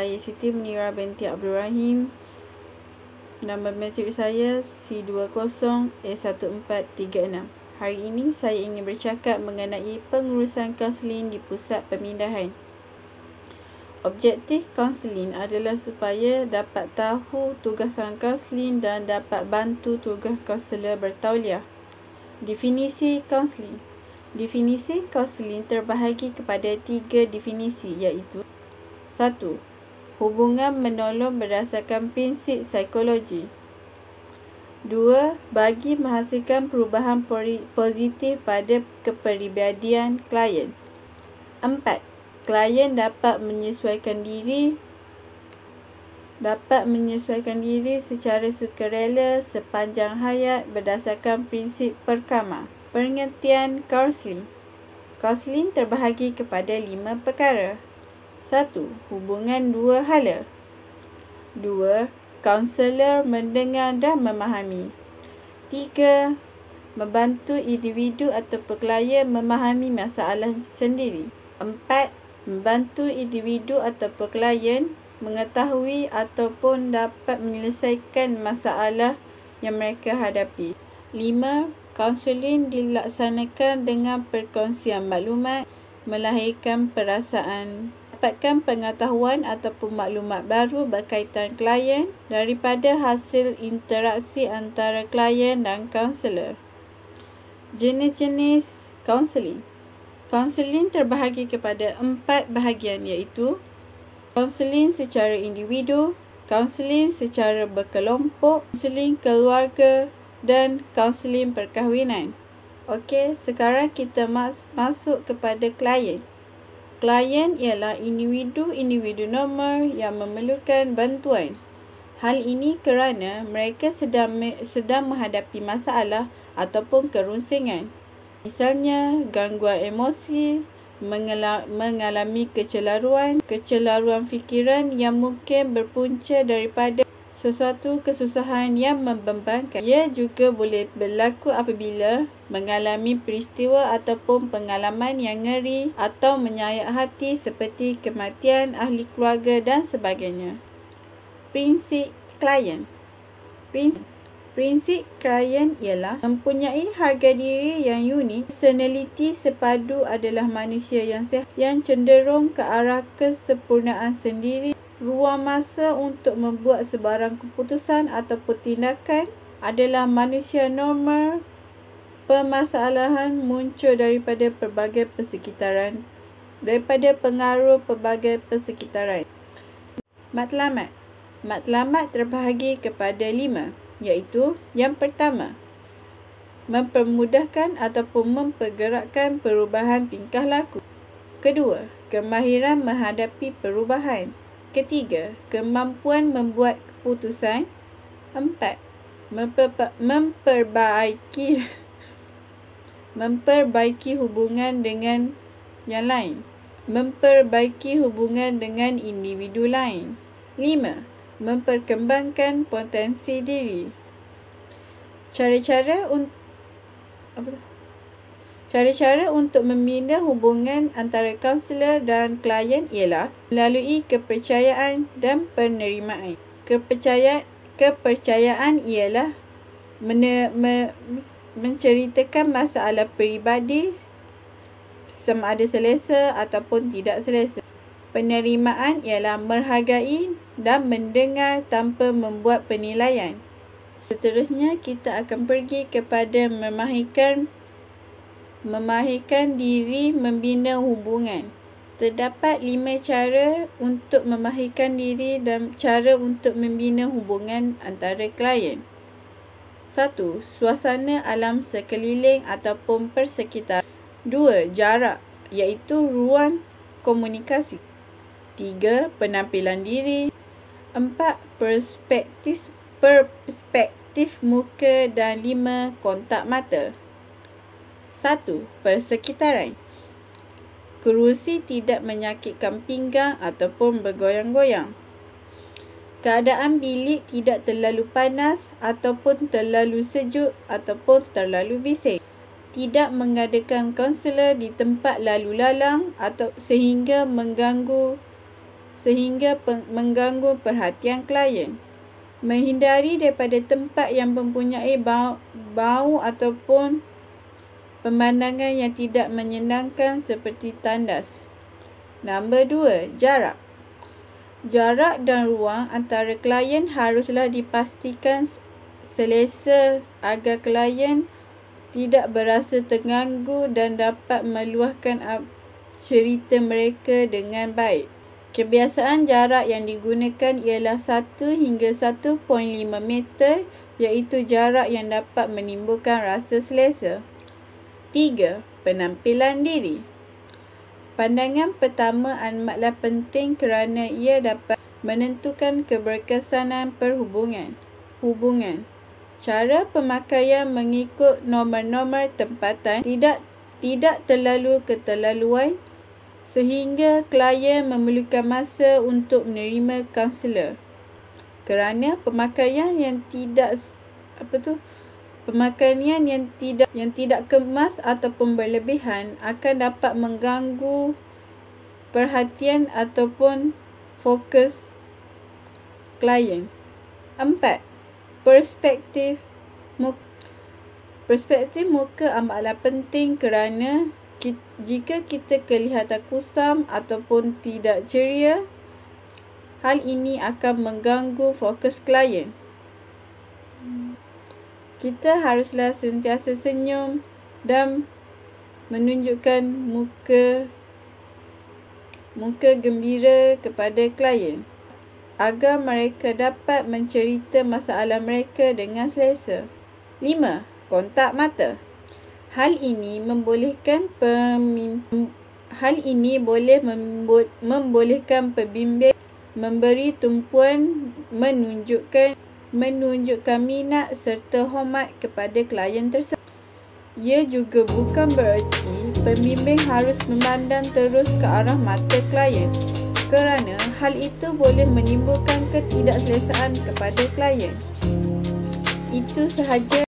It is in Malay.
Saya Siti Munirah binti Abdul Rahim. Nombor matrik saya C20A1436. Hari ini saya ingin bercakap mengenai pengurusan kaunseling di pusat pemindahan. Objektif kaunseling adalah supaya dapat tahu tugasan kaunseling dan dapat bantu tugas kaunselor bertauliah. Definisi kaunseling. Definisi kaunseling terbahagi kepada 3 definisi, iaitu 1. Hubungan menolong berdasarkan prinsip psikologi. 2. Bagi menghasilkan perubahan positif pada kepribadian klien. 4. Klien dapat menyesuaikan diri secara sukarela sepanjang hayat berdasarkan prinsip perkama. Pengertian kaunseling. Kaunseling terbahagi kepada 5 perkara. 1. Hubungan dua hala. 2. Kaunselor mendengar dan memahami. 3. Membantu individu atau klien memahami masalah sendiri. 4. Membantu individu atau klien mengetahui ataupun dapat menyelesaikan masalah yang mereka hadapi. 5. Kaunseling dilaksanakan dengan perkongsian maklumat, melahirkan perasaan, dapatkan pengetahuan ataupun maklumat baru berkaitan klien daripada hasil interaksi antara klien dan kaunselor. Jenis-jenis kaunseling. Kaunseling terbahagi kepada 4 bahagian, iaitu kaunseling secara individu, kaunseling secara berkelompok, kaunseling keluarga dan kaunseling perkahwinan. Okey, sekarang kita masuk kepada klien. Klien ialah individu-individu normal yang memerlukan bantuan. Hal ini kerana mereka sedang menghadapi masalah ataupun kerusingan. Misalnya, gangguan emosi, mengalami kecelaruan fikiran yang mungkin berpunca daripada sesuatu kesusahan yang membebankan. Ia juga boleh berlaku apabila mengalami peristiwa ataupun pengalaman yang ngeri atau menyayat hati seperti kematian ahli keluarga dan sebagainya. Prinsip klien. Prinsip klien ialah mempunyai harga diri yang unik. Personaliti sepadu adalah manusia yang sehat, yang cenderung ke arah kesempurnaan sendiri. Ruang masa untuk membuat sebarang keputusan ataupun tindakan adalah manusia normal. Permasalahan muncul daripada pengaruh pelbagai persekitaran. Matlamat. Matlamat terbahagi kepada 5, iaitu yang pertama, mempermudahkan ataupun mempergerakkan perubahan tingkah laku. Kedua, kemahiran menghadapi perubahan. Ketiga, kemampuan membuat keputusan. 4. Memperbaiki hubungan dengan yang lain. Memperbaiki hubungan dengan individu lain. 5. Memperkembangkan potensi diri. Cara-cara untuk membina hubungan antara kaunselor dan klien ialah melalui kepercayaan dan penerimaan. Kepercayaan ialah menceritakan masalah peribadi sama ada selesa ataupun tidak selesa. Penerimaan ialah menghargai dan mendengar tanpa membuat penilaian. Seterusnya kita akan pergi kepada memahirkan diri membina hubungan. Terdapat 5 cara untuk memahirkan diri dan cara untuk membina hubungan antara klien. 1. Suasana alam sekeliling ataupun persekitaran. 2. Jarak, iaitu ruang komunikasi. 3. Penampilan diri. 4. Perspektif muka dan 5. Kontak mata. 1. Persekitaran. Kerusi tidak menyakitkan pinggang ataupun bergoyang-goyang. Keadaan bilik tidak terlalu panas ataupun terlalu sejuk ataupun terlalu bising. Tidak mengadakan kaunselor di tempat lalu lalang atau sehingga mengganggu sehingga mengganggu perhatian klien. Menghindari daripada tempat yang mempunyai bau ataupun pemandangan yang tidak menyenangkan seperti tandas. Nombor 2, jarak. Jarak dan ruang antara klien haruslah dipastikan selesa agar klien tidak berasa terganggu dan dapat meluahkan cerita mereka dengan baik. Kebiasaan jarak yang digunakan ialah 1 hingga 1.5 meter, iaitu jarak yang dapat menimbulkan rasa selesa. 3. Penampilan diri. Pandangan pertama amatlah penting kerana ia dapat menentukan keberkesanan hubungan. Cara pemakaian mengikut norma-norma tempatan, tidak terlalu keterlaluan sehingga klien memerlukan masa untuk menerima kaunselor. Kerana pemakaian yang tidak kemas ataupun berlebihan akan dapat mengganggu perhatian ataupun fokus klien. 4. Perspektif muka amatlah penting kerana jika kita kelihatan kusam ataupun tidak ceria, hal ini akan mengganggu fokus klien. Kita haruslah sentiasa senyum dan menunjukkan muka gembira kepada klien agar mereka dapat mencerita masalah mereka dengan selesa. 5. Kontak mata. Hal ini boleh membolehkan pembimbing memberi tumpuan menunjukkan minat serta hormat kepada klien tersebut. Ia juga bukan bererti pembimbing harus memandang terus ke arah mata klien, kerana hal itu boleh menimbulkan ketidakselesaan kepada klien. Itu sahaja